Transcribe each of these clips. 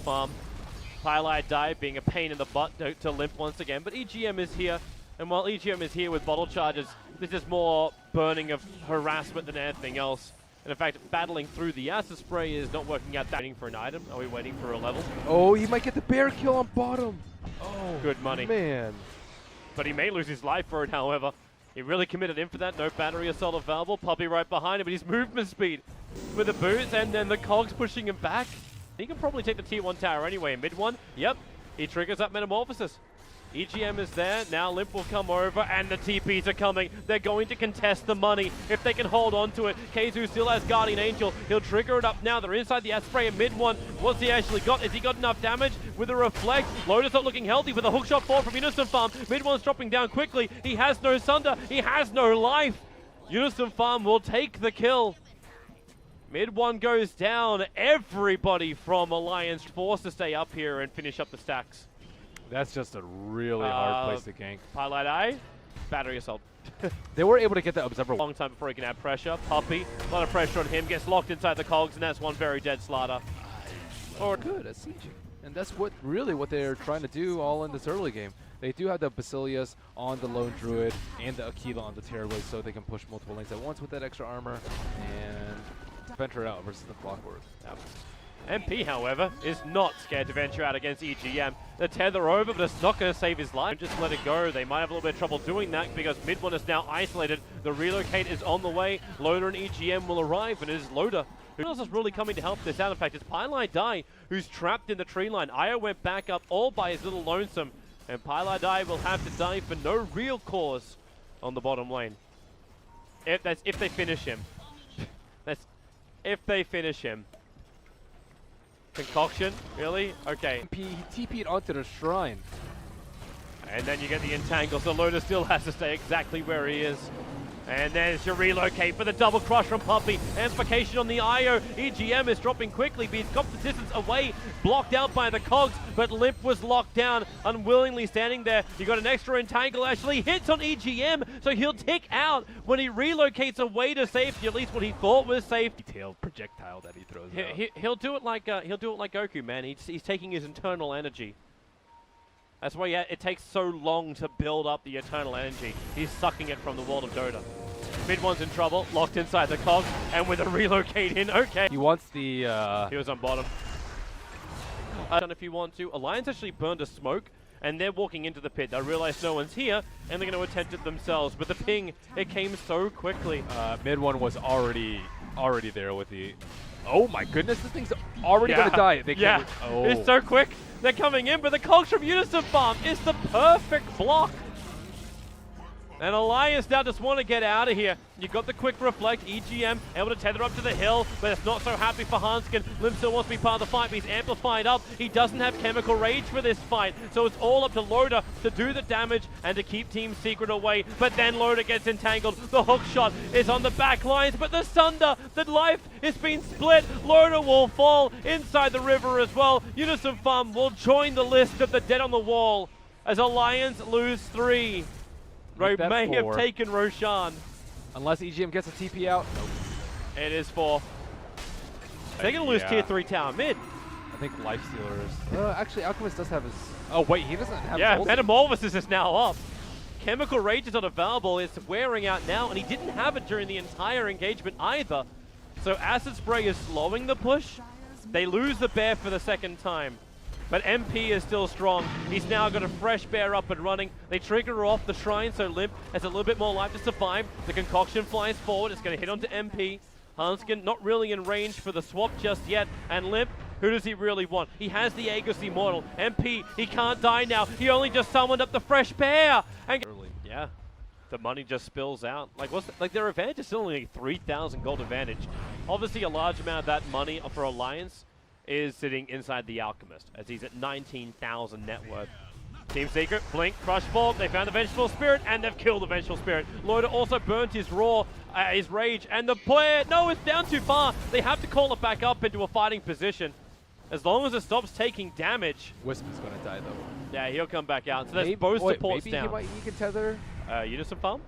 farm. Highlight die being a pain in the butt to Limp once again, but EGM is here. And while EGM is here with bottle charges, this is more burning of harassment than anything else. And in fact, battling through the acid spray is not working out. Waiting for an item? Are we waiting for a level? Oh, he might get the bear kill on bottom. Oh, good money. Man. But he may lose his life for it, however. He really committed in for that. No battery assault available. Puppy right behind him, but his movement speed with the boots and then the cogs pushing him back. He can probably take the tier 1 tower anyway. Mid one, yep. He triggers that Metamorphosis. EGM is there, now Limp will come over, and the TPs are coming. They're going to contest the money if they can hold on to it. Keizu still has Guardian Angel. He'll trigger it up now. They're inside the Spray in mid one. What's he actually got? Has he got enough damage with a Reflect? Lotus not looking healthy with a hookshot forward from Unison Farm. Mid one's dropping down quickly. He has no Sunder. He has no life. Unison Farm will take the kill. Mid one goes down. Everybody from Alliance forced to stay up here and finish up the stacks. That's just a really hard place to gank. Highlight eye, battery assault. They were able to get the Observer. Long time before he can add pressure. Puppy, a lot of pressure on him, gets locked inside the cogs, and that's one very dead Slaughter. Or good at sieging. And that's what they're trying to do all in this early game. They do have the Basilius on the Lone Druid and the Aquila on the Terrorblade, so they can push multiple lanes at once with that extra armor and venture out versus the Clockwork. Yep. MP, however, is not scared to venture out against EGM. The tether over, but it's not going to save his life. Just let it go. They might have a little bit of trouble doing that because mid one is now isolated. The relocate is on the way. Loader and EGM will arrive, and it is Loader who else is really coming to help this out. In fact, it's Pylai Dai who's trapped in the tree line. Io went back up all by his little lonesome, and Pylai Dai will have to die for no real cause on the bottom lane. If they finish him. That's if they finish him. Concoction? Really? Okay. He TP'd onto the shrine. And then you get the entangle, so Loda still has to stay exactly where he is. And there's your relocate for the double crush from Puppy. Amplification on the IO. EGM is dropping quickly, but he's got the distance away, blocked out by the cogs, but Limp was locked down, unwillingly standing there. You got an extra entangle, actually hits on EGM, so he'll tick out when he relocates away to safety, at least what he thought was safety. Tail projectile that he throws out. He'll do it like Goku, man. He's taking his internal energy. That's why it takes so long to build up the eternal energy. He's sucking it from the world of Dota. Mid one's in trouble, locked inside the cogs, and with a relocate in, okay. He wants the... He was on bottom. I don't know if you want to. Alliance actually burned a smoke, and they're walking into the pit. They realize no one's here, and they're going to attempt it themselves. But the ping, it came so quickly. Mid one was already there with the... Oh my goodness, this thing's already going to die. They can't. Oh. It's so quick. They're coming in, but the cogs from Unison Farm is the perfect block. And Alliance now just want to get out of here. You got the quick reflect, EGM able to tether up to the hill, but it's not so happy for Hanskin. Lim still wants to be part of the fight, but he's amplified up. He doesn't have Chemical Rage for this fight, so it's all up to Loda to do the damage and to keep Team Secret away. But then Loda gets entangled. The hook shot is on the back lines, but the Sunder, the life is being split. Loda will fall inside the river as well. Unison Farm will join the list of the dead on the wall as Alliance lose 3. They may have taken Roshan. Unless EGM gets a TP out. Nope. It is 4. They're going to lose tier 3 tower mid. I think Lifestealer is... actually, Alchemist does have his... Oh, wait, he doesn't have his... Yeah, Metamorphosis is now up. Chemical Rage is not available. It's wearing out now, and he didn't have it during the entire engagement either. So Acid Spray is slowing the push. They lose the bear for the second time. But MP is still strong. He's now got a fresh bear up and running. They trigger off the shrine, so Limp has a little bit more life to survive. The concoction flies forward. It's going to hit onto MP. Hanskin not really in range for the swap just yet. And Limp, who does he really want? He has the Aegis Immortal. MP, he can't die now. He only just summoned up the fresh bear. And yeah, the money just spills out. Like their advantage is still only 3,000 gold advantage. Obviously, a large amount of that money for Alliance is sitting inside the Alchemist, as he's at 19,000 net worth. Team Secret, Blink, Crush Ball, they found the Vengeful Spirit, and they've killed the Vengeful Spirit. Loader also burnt his his Rage, and the player, no, it's down too far. They have to call it back up into a fighting position. As long as it stops taking damage. Wisp is going to die, though. Yeah, he'll come back out. So that's both supports down. Maybe he can tether? Unison Farm?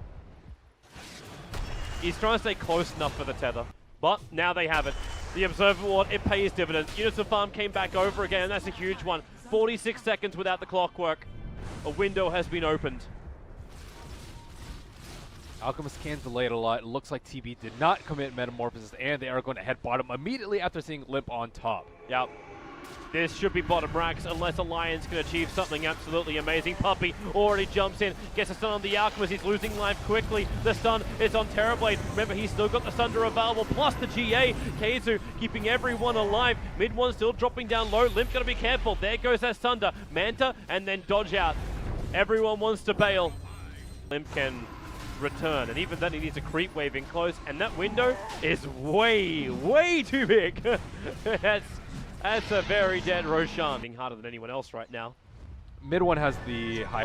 He's trying to stay close enough for the tether. But now they have it. The Observer Ward, it pays dividends. Units of Farm came back over again, and that's a huge one. 46 seconds without the clockwork. A window has been opened. Alchemist can delay it a lot. It looks like TB did not commit Metamorphosis, and they are going to head bottom immediately after seeing Limp on top. Yep. This should be bottom racks unless Alliance can achieve something absolutely amazing. Puppey already jumps in, gets a stun on the Alchemist. He's losing life quickly. The stun is on Terrorblade. Remember, he's still got the Sunder available, plus the GA. Keizu keeping everyone alive. Mid one still dropping down low. Limp gotta be careful. There goes that Sunder. Manta, and then dodge out. Everyone wants to bail. Limp can return, and even then he needs a creep wave in close, and that window is way too big. That's a very dead Roshan. Being harder than anyone else right now. Mid one has the high.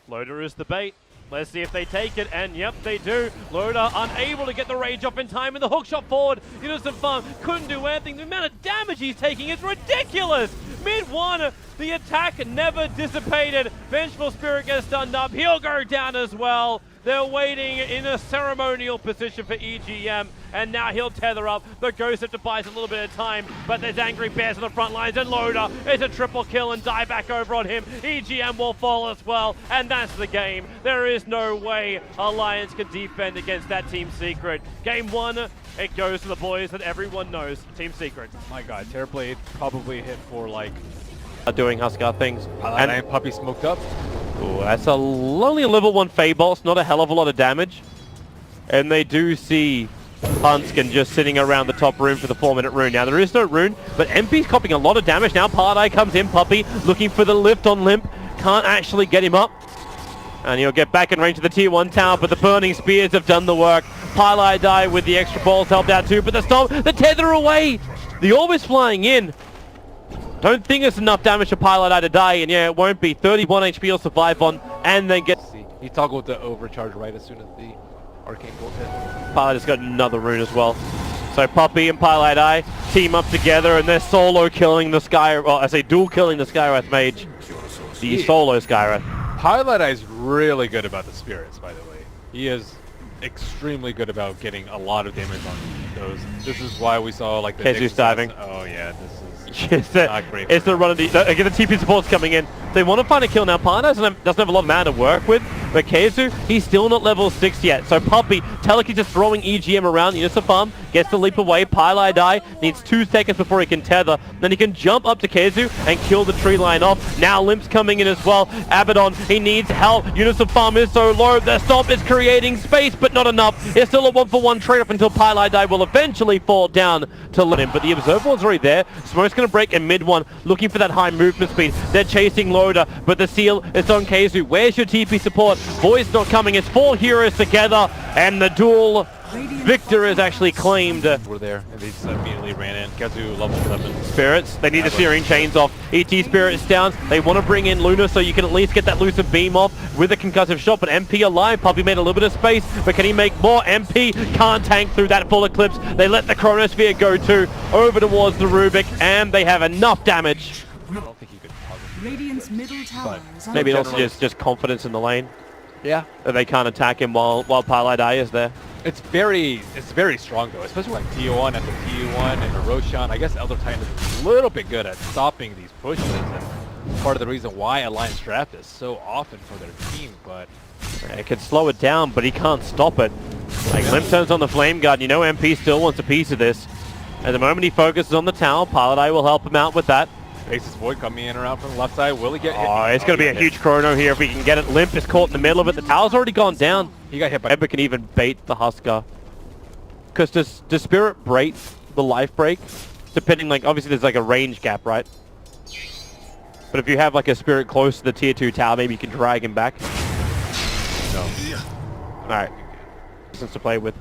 Loader is the bait. Let's see if they take it, and yep, they do. Loader unable to get the rage off in time, and the hook shot forward. Innocent Farm couldn't do anything. The amount of damage he's taking is ridiculous. Mid one, the attack never dissipated. Vengeful Spirit gets stunned up. He'll go down as well. They're waiting in a ceremonial position for EGM, and now he'll tether up. The Ghost have to buy us a little bit of time, but there's Angry Bears on the front lines, and Loader is a triple kill and die back over on him. EGM will fall as well, and that's the game. There is no way Alliance can defend against that Team Secret. Game one, it goes to the boys that everyone knows, Team Secret. My god, Terrorblade probably hit for like... doing Huskar things. And Puppey smoked up. Ooh, that's only a level 1 Feybolt, not a hell of a lot of damage. And they do see Hunskin just sitting around the top room for the 4-minute rune. Now there is no rune, but MP's copying a lot of damage. Now Paradise comes in, Puppey looking for the lift on Limp. Can't actually get him up. And he'll get back in range of the tier 1 tower, but the burning spears have done the work. Paradise with the extra balls helped out too, but the storm, the tether away. The orb is flying in. Don't think it's enough damage for Pilot to die, and yeah, it won't be. 31 HP he'll survive on, and then get... He toggled the overcharge right as soon as the Arcane Bolt hit. Pilot has got another rune as well. So Puppey and Pilot team up together, and they're solo killing the Sky... Well, I say dual killing the Skywrath Mage. The solo Skywrath. Pilot is really good about the spirits, by the way. He is extremely good about getting a lot of damage on those. This is why we saw like the... Keizu's diving. Oh yeah, this is... It's the run of the... Again, the TP support's coming in. They want to find a kill now. Pana doesn't have a lot of mana to work with, but Keizu, he's still not level 6 yet. So Puppey, Teleki's just throwing EGM around. Units of Farm gets the leap away. Pilot needs 2 seconds before he can tether. Then he can jump up to Keizu and kill the tree line off. Now Limp's coming in as well. Abaddon, he needs help. Units of Farm is so low. Their Stomp is creating space, but not enough. It's still a 1-for-1 trade-off until Pilot will eventually fall down to let him. But the Observer was already there. Smoke's going to break in mid one, looking for that high movement speed. They're chasing Loader, but the seal is on Keizu. Where's your TP support? Voice not coming. It's 4 heroes together, and the duel victor is actually claimed. We're there, and they just immediately ran in. Keizu level 7. Spirits, they need the Searing Chains off. ET Spirits down. They want to bring in Luna so you can at least get that Lucid Beam off with a concussive shot, but MP alive. Puppey made a little bit of space, but can he make more? MP can't tank through that full Eclipse. They let the Chronosphere go too, over towards the Rubik, and they have enough damage. I don't think he could Radiant's middle tower is maybe also just confidence in the lane. Yeah. That they can't attack him while Pilot is there. It's very strong though, especially like T1 after T1 and Roshan. I guess Elder Titan is a little bit good at stopping these pushes, and part of the reason why Alliance draft is so often for their team, but... It can slow it down, but he can't stop it. Like, Limp turns on the Flame Guard, you know MP still wants a piece of this. At the moment he focuses on the tower, Pilot will help him out with that. Faces Void coming in around from the left side. Will he get hit? Oh, it's going to be a huge chrono here if we can get it. Limp is caught in the middle of it. The tower's already gone down. He got hit by... Ebba can even bait the Huskar. Because does Spirit break the life break? Depending, like, obviously there's like a range gap, right? But if you have like a Spirit close to the tier 2 tower, maybe you can drag him back. No. Alright. Distance to play with.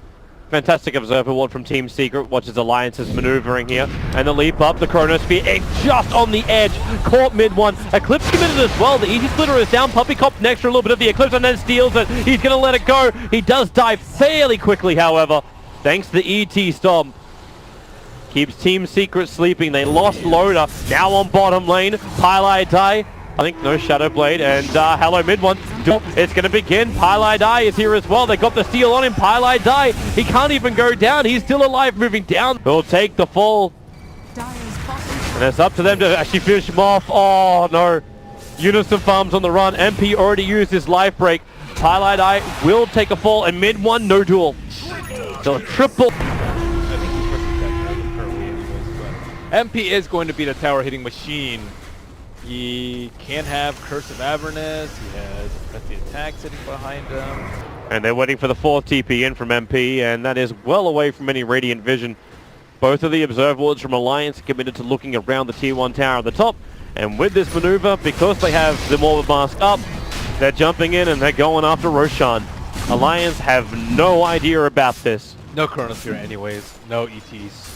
Fantastic Observer Ward from Team Secret, watches Alliance's maneuvering here. And the leap up, the Chronosphere, just on the edge, caught mid one. Eclipse committed as well, the Easy Splitter is down, Puppey copped an extra little bit of the Eclipse and then steals it. He's going to let it go. He does die fairly quickly, however, thanks to the ET Stomp. Keeps Team Secret sleeping. They lost Loader, now on bottom lane. Pilot I think no Shadow Blade, and hello mid one. It's going to begin. Pylai Dai is here as well. They got the steal on him. Pylai Dai, he can't even go down. He's still alive, moving down. He'll take the fall. And it's up to them to actually finish him off. Oh no. Unison Farms on the run. MP already used his life break. Pylai Dai will take a fall, and mid one, no duel. So a triple. MP is going to be the tower hitting machine. He can have Curse of Avernus. He has the attack sitting behind him. And they're waiting for the fourth TP in from MP, and that is well away from any Radiant Vision. Both of the Observer Wards from Alliance are committed to looking around the Tier 1 tower at the top. And with this maneuver, because they have the Morbid Mask up, they're jumping in and they're going after Roshan. Alliance have no idea about this. No Chronosphere anyways. No ETs.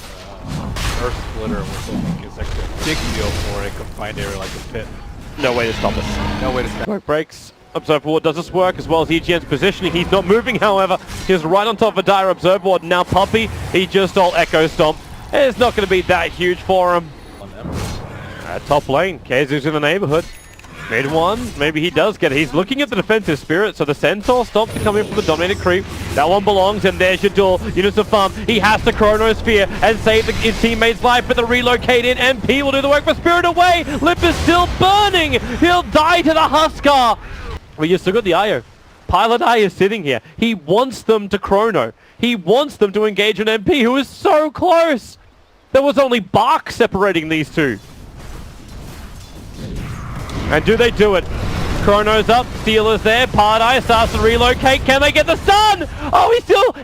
Earth Splitter, which I think is actually a big deal for a confined area like a pit. No way to stop it. No way to stop it. Smoke breaks. Observer Ward does this work as well as EGN's positioning. He's not moving, however. He's right on top of a dire Observer Ward. Now Puppey, he just all Echo Stomp. It's not going to be that huge for him. Top lane, Kazu's in the neighborhood. Mid one, maybe he does get it. He's looking at the defensive spirit, so the Centaur stops to come in from the dominated creep. That one belongs, and there's your duel. Unison Farm, he has to Chronosphere and save his teammate's life, but the relocate in. MP will do the work for Spirit away. Lip is still burning. He'll die to the Huskar. Well, you still got the IO. Pylai Dai is sitting here. He wants them to Chrono. He wants them to engage an MP who is so close. There was only bark separating these two. And do they do it? Chrono's up, Stealer's there, Pylai Dai starts to relocate. Can they get the stun? Oh,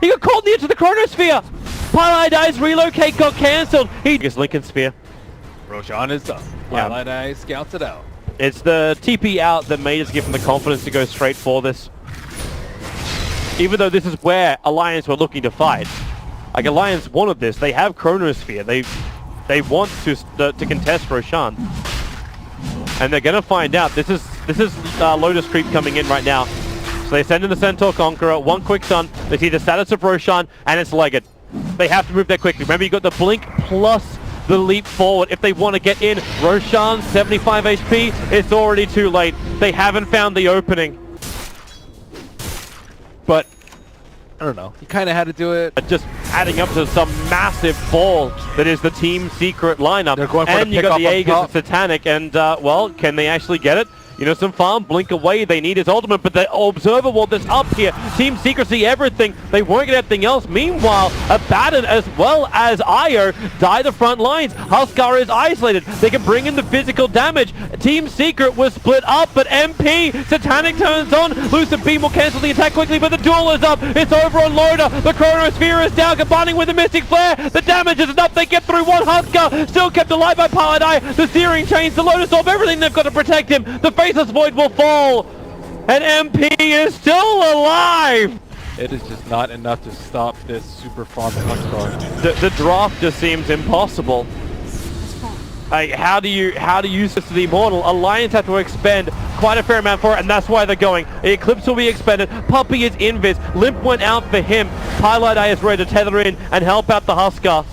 he got caught near to the Chronosphere. Pylai Dai's relocate got cancelled. He gets Lincoln Spear. Roshan is up. Pylai Dai scouts it out. It's the TP out that made us give him the confidence to go straight for this. Even though this is where Alliance were looking to fight. Like, Alliance wanted this. They have Chronosphere. They want to contest Roshan. And they're going to find out. This is Lotus Creep coming in right now. So they send in the Centaur Conqueror, one quick stun. They see the status of Roshan, and it's Legged. They have to move there quickly. Remember, you got the Blink plus the leap forward if they want to get in. Roshan, 75 HP. It's already too late. They haven't found the opening. But I don't know. He kind of had to do it. Just adding up to some massive ball that is the team secret lineup. They're going for and the you got the pick Aegis up and Satanic, and well, can they actually get it? Unison Farm, blink away, they need his ultimate, but the Observer Wall that's up here, Team Secrecy, everything, they won't get anything else. Meanwhile, Abaddon as well as Io die the front lines. Huskar is isolated, they can bring in the physical damage. Team Secret was split up, but MP, Satanic turns on, Lucid Beam will cancel the attack quickly, but the duel is up, it's over on Loda, the Chronosphere is down, combining with the Mystic Flare, the damage is enough, they get through one. Huskar, still kept alive by Pylai Dai, the Searing Chains, the Lotus Orb, everything they've got to protect him, the Faceless Void will fall, and MP is still alive! It is just not enough to stop this super farm Huskar. The draft just seems impossible. How do you use this to the Immortal? Alliance have to expend quite a fair amount for it, and that's why they're going. Eclipse will be expended. Puppey is invis. Limp went out for him. Pylai Dai is ready to tether in and help out the Huskar.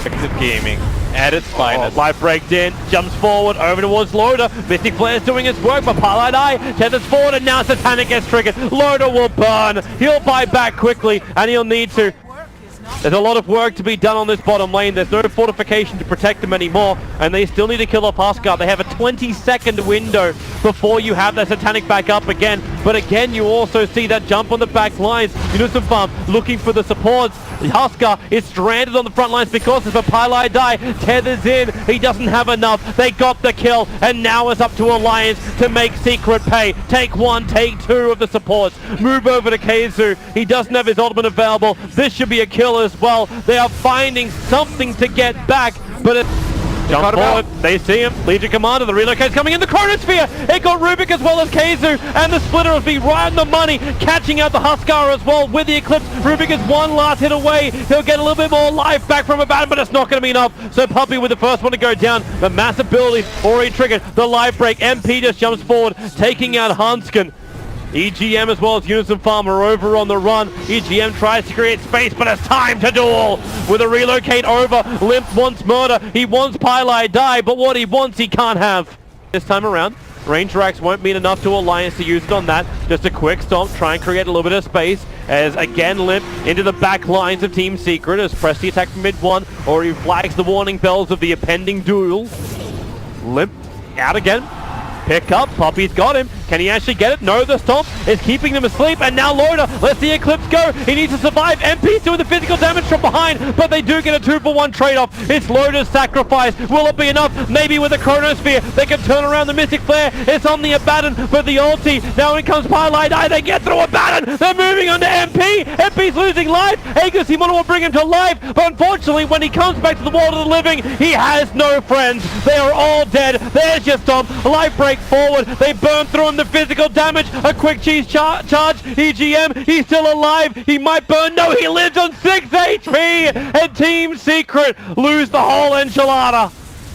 Active gaming at its finest. Life breaks in, jumps forward, over towards Loda. Mystic Flare is doing its work, but Pylai Dai tethers forward, and now Satanic gets triggered. Loda will burn. He'll buy back quickly, and he'll need to. There's a lot of work to be done on this bottom lane. There's no fortification to protect them anymore, and they still need to kill off Huskar. They have a 20-second window before you have that Satanic back up again. But again, you also see that jump on the back lines. Unison Farm looking for the supports. Huskar is stranded on the front lines because of a Pylai Dai tethers in. He doesn't have enough. They got the kill, and now it's up to Alliance to make Secret pay. Take one, take two of the supports. Move over to Kazu. He doesn't have his ultimate available. This should be a kill as well. They are finding something to get back, but it jump forward, they see him, Legion Commander, the relocate's coming in, the Chronosphere, it got Rubik as well as Kazu, and the Splitter will be right on the money, catching out the Huskar as well with the Eclipse. Rubik is one last hit away, he'll get a little bit more life back from Abaddon, but it's not going to be enough, so Puppey with the first one to go down, the mass ability already triggered, the life break, MP just jumps forward, taking out Hanskin. EGM as well as Unison Farm are over on the run. EGM tries to create space, but it's time to duel. With a relocate over, Limp wants murder. He wants Pylai Dai, but what he wants he can't have. This time around, Range racks won't mean enough to Alliance to use it on that. Just a quick stomp, try and create a little bit of space. As again, Limp into the back lines of Team Secret as press the attack from mid one, or he flags the warning bells of the impending duel. Limp out again. Pick up, Puppy's got him. Can he actually get it? No, the stomp is keeping them asleep, and now Loda lets the Eclipse go. He needs to survive. MP's doing the physical damage from behind, but they do get a 2-for-1 trade-off. It's Loda's sacrifice. Will it be enough? Maybe with a Chronosphere, they can turn around the Mystic Flare. It's on the Abaddon, but the ulti. Now in comes Highlight. They get through Abaddon. They're moving on to MP. MP's losing life. Aegis, he will bring him to life, but unfortunately, when he comes back to the world of the living, he has no friends. They are all dead. There's your stomp. Life break forward. They burn through him. The physical damage. A quick cheese charge. EGM. He's still alive. He might burn. No, he lives on 6 HP. And Team Secret lose the whole enchilada.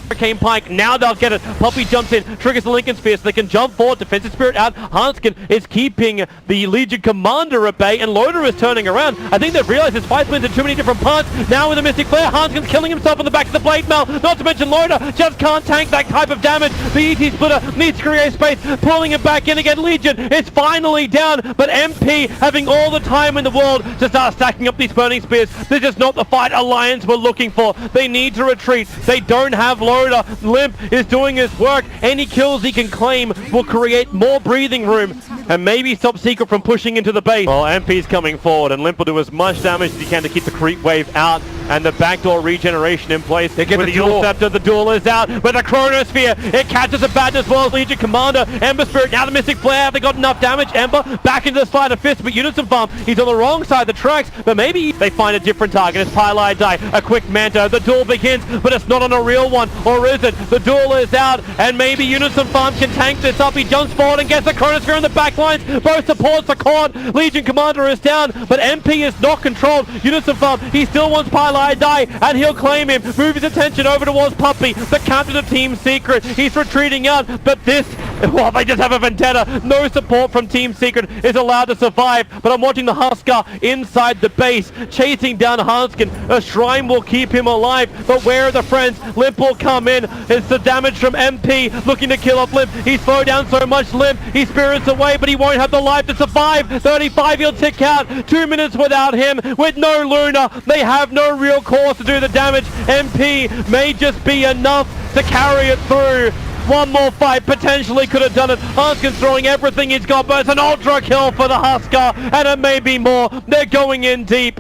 Hurricane Pike, now they'll get it. Puppy jumps in, triggers the Lincoln Sphere so they can jump forward. Defensive Spirit out. Hanskin is keeping the Legion Commander at bay, and Loader is turning around. I think they've realized his fight spins in too many different parts. Now with the Mystic Flare, Hanskin's killing himself on the back of the Blade Mail. Not to mention Loader just can't tank that type of damage. The ET Splitter needs to create space, pulling him back in again. Legion is finally down, but MP having all the time in the world to start stacking up these Burning Spears. This is not the fight Alliance were looking for. They need to retreat. They don't have Loader. Limp is doing his work. Any kills he can claim will create more breathing room and maybe stop Secret from pushing into the base. Well, MP's coming forward, and Limp will do as much damage as he can to keep the creep wave out, and the backdoor regeneration in place. They get with the duel scepter. The duel is out with a Chronosphere. It catches a Abaddon as well as Legion Commander. Ember Spirit, now the Mystic Flare. Have they got enough damage? Ember back into the Sleight of Fist, but Unison Farm, he's on the wrong side of the tracks, but maybe they find a different target. It's Pylai Die. A quick Manta. The duel begins, but it's not on a real one, or is it? The duel is out, and maybe Unison Farm can tank this up. He jumps forward and gets the Chronosphere in the back lines. Both supports are caught. Legion Commander is down, but MP is not controlled. Unison Farm, he still wants Pylai Die, and he'll claim him. Move his attention over towards Puppy, the captain of Team Secret. He's retreating out, but this, well, they just have a vendetta. No support from Team Secret is allowed to survive, but I'm watching the Husker inside the base, chasing down Hanskin. A shrine will keep him alive, but where are the friends? Limp will come in. It's the damage from MP looking to kill off Limp. He's slowed down so much, Limp. He spirits away, but he won't have the life to survive. 35, he'll tick out. 2 minutes without him. With no Luna, they have no real cause to do the damage. MP may just be enough to carry it through. One more fight potentially could have done it. Hanskin's throwing everything he's got, but it's an ultra kill for the Husker, and it may be more. They're going in deep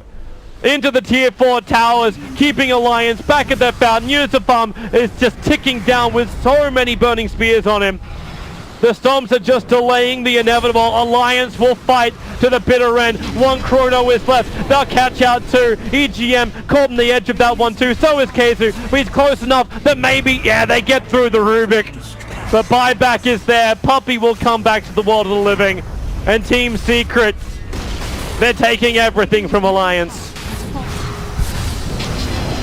into the tier 4 towers, keeping Alliance back at their fountain. Unison Farm is just ticking down with so many Burning Spears on him. The Storms are just delaying the inevitable. Alliance will fight to the bitter end. One Chrono is left. They'll catch out two. EGM caught on the edge of that one too. So is Keizu. But he's close enough that maybe, yeah, they get through the Rubik. But buyback is there. Puppy will come back to the world of the living. And Team Secret, they're taking everything from Alliance.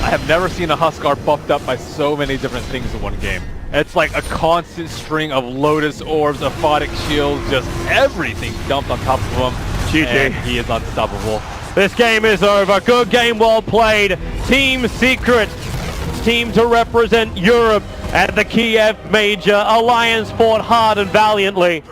I have never seen a Huskar buffed up by so many different things in one game. It's like a constant string of Lotus Orbs, Aphotic Shields, just everything dumped on top of him. GG. And he is unstoppable. This game is over. Good game, well played. Team Secret, team to represent Europe at the Kiev Major. Alliance fought hard and valiantly.